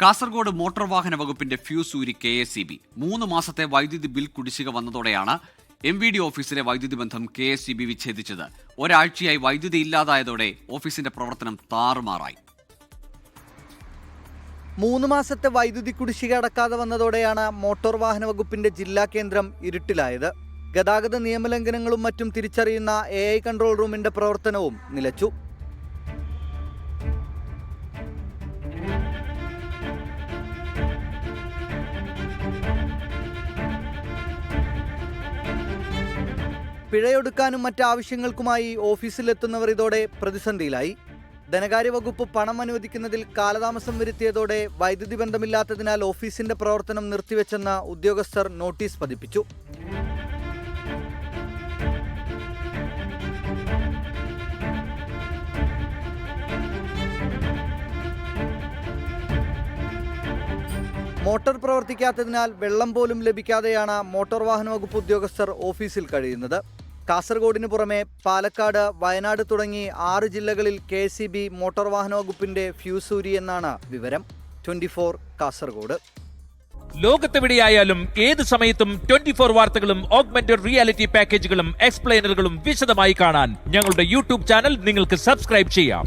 Kasaragod motor വാഹന വകുപ്പിന്റെ fuse ഊരി KSEB 3 മാസത്തെ വൈദ്യുതി ബിൽ കുടിശ്ശിക വന്നതോടെയാണ് MVD ഓഫീസിലെ വൈദ്യുതി ബന്ധം KSEB വിച്ഛേദിച്ചത്. ഒരാഴ്ചയായി വൈദ്യുതി ഇല്ലാതായതോടെ ഓഫീസിന്റെ പ്രവർത്തനം താറുമാറായി. 3 മാസത്തെ വൈദ്യുതി കുടിശ്ശിക അടക്കാതെ വന്നതോടെയാണ് മോട്ടോർ വാഹന വകുപ്പിന്റെ ജില്ലാ കേന്ദ്രം ഇരുട്ടിലായത്. ഗതാഗത നിയമലംഘനങ്ങളും മറ്റും തിരിച്ചറിയുന്ന AI കൺട്രോൾ റൂമിന്റെ പ്രവർത്തനവും നിലച്ചു. പിഴയൊടുക്കാനും മറ്റാവശ്യങ്ങൾക്കുമായി ഓഫീസിലെത്തുന്നവർ ഇതോടെ പ്രതിസന്ധിയിലായി. ധനകാര്യ വകുപ്പ് പണം അനുവദിക്കുന്നതിൽ കാലതാമസം വരുത്തിയതോടെ വൈദ്യുതി ബന്ധമില്ലാത്തതിനാൽ ഓഫീസിന്റെ പ്രവർത്തനം നിർത്തിവെച്ചെന്ന് ഉദ്യോഗസ്ഥർ നോട്ടീസ് പതിപ്പിച്ചു. മോട്ടോർ പ്രവർത്തിക്കാത്തതിനാൽ വെള്ളം പോലും ലഭിക്കാതെയാണ് മോട്ടോർ വാഹന വകുപ്പ് ഉദ്യോഗസ്ഥർ ഓഫീസിൽ കഴിയുന്നത്. കാസർഗോഡിന് പുറമെ പാലക്കാട്, വയനാട് തുടങ്ങി 6 ജില്ലകളിൽ KSEB മോട്ടോർ വാഹന വകുപ്പിന്റെ ഫ്യൂസ് ഊരി എന്നാണ് വിവരം. 24 കാസർഗോഡ്. ലോകത്തെവിടെയായാലും ഏത് സമയത്തും 24 വാർത്തകളും ഓഗ്മെന്റഡ് റിയാലിറ്റി പാക്കേജുകളും എക്സ്പ്ലെയിനറുകളും വിശദമായി കാണാൻ ഞങ്ങളുടെ YouTube ചാനൽ നിങ്ങൾക്ക് സബ്സ്ക്രൈബ് ചെയ്യാം.